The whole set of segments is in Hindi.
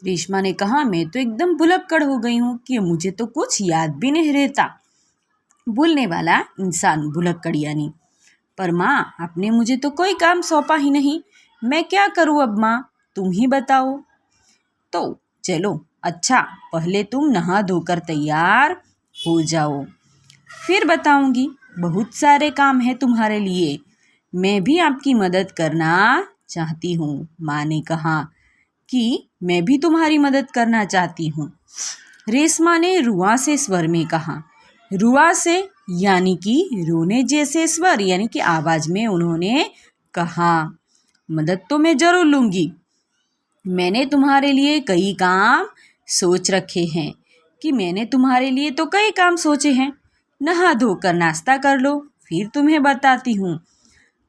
रेशमा ने कहा, मैं तो एकदम भुलक्कड़ हो गई हूँ कि मुझे तो कुछ याद भी नहीं रहता। बोलने वाला इंसान भुलक्कड़ यानी। पर माँ, आपने मुझे तो कोई काम सौंपा ही नहीं, मैं क्या करूँ अब माँ, तुम ही बताओ। तो चलो अच्छा, पहले तुम नहा धोकर तैयार हो जाओ, फिर बताऊंगी। बहुत सारे काम हैं तुम्हारे लिए, मैं भी आपकी मदद करना चाहती हूँ। माँ ने कहा कि मैं भी तुम्हारी मदद करना चाहती हूँ। रेशमा ने रुआ से स्वर में कहा। रुआ से यानी कि रोने जैसे स्वर यानी कि आवाज में उन्होंने कहा, मदद तो मैं जरूर लूंगी। मैंने तुम्हारे लिए कई काम सोच रखे हैं मैंने तुम्हारे लिए तो कई काम सोचे हैं। नहा धोकर नाश्ता कर लो, फिर तुम्हें बताती हूँ।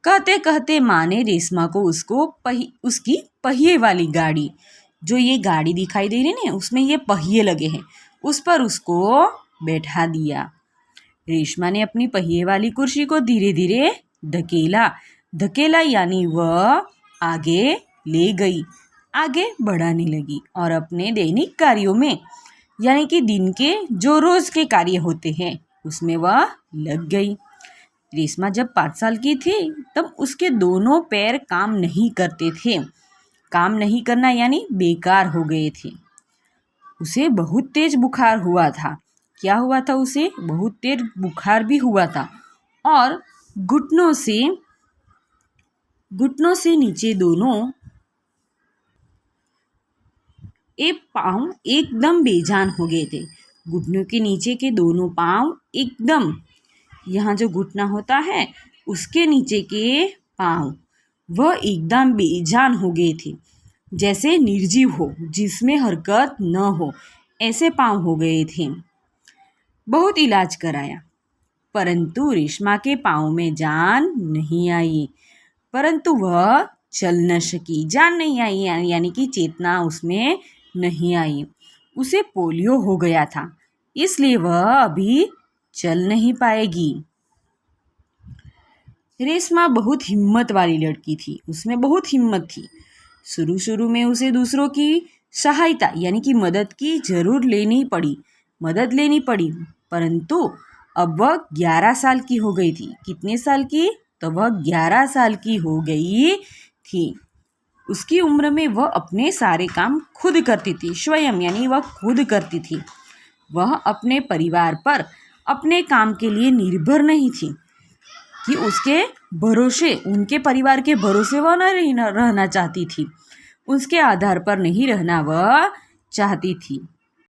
कहते कहते माँ ने रेशमा को उसकी पहिए वाली गाड़ी, जो ये गाड़ी दिखाई दे रही ना, उसमें ये पहिए लगे हैं, उस पर उसको बैठा दिया। रेशमा ने अपनी पहिए वाली कुर्सी को धीरे धीरे धकेला यानी वह आगे ले गई, आगे बढ़ाने लगी और अपने दैनिक कार्यों में यानी कि दिन के जो रोज के कार्य होते हैं उसमें वह लग गई। रेशमा जब 5 साल की थी तब उसके दोनों पैर काम नहीं करते थे। काम नहीं करना यानी बेकार हो गए थे। उसे बहुत तेज बुखार हुआ था। क्या हुआ था उसे? बहुत तेज बुखार भी हुआ था और घुटनों से नीचे दोनों पाँव एकदम बेजान हो गए थे। घुटनों के नीचे के दोनों पाँव एकदम, यहाँ जो घुटना होता है उसके नीचे के पाँव वह एकदम बेजान हो गए थे, जैसे निर्जीव हो, जिसमें हरकत न हो, ऐसे पाँव हो गए थे। बहुत इलाज कराया परंतु रेशमा के पाँव में जान नहीं आई, परंतु वह चल न सकी। जान नहीं आई यानी कि चेतना उसमें नहीं आई। उसे पोलियो हो गया था, इसलिए वह अभी चल नहीं पाएगी। रेशमा बहुत हिम्मत वाली लड़की थी, उसमें बहुत हिम्मत थी। शुरू में उसे दूसरों की सहायता यानी कि मदद लेनी पड़ी, परंतु अब वह 11 साल की हो गई थी। कितने साल की? तो वह 11 साल की हो गई थी। उसकी उम्र में वह अपने सारे काम खुद करती थी, स्वयं यानी वह खुद करती थी। वह अपने परिवार पर अपने काम के लिए निर्भर नहीं थी कि उनके परिवार के भरोसे वह नहीं रहना चाहती थी। उसके आधार पर नहीं रहना वह चाहती थी।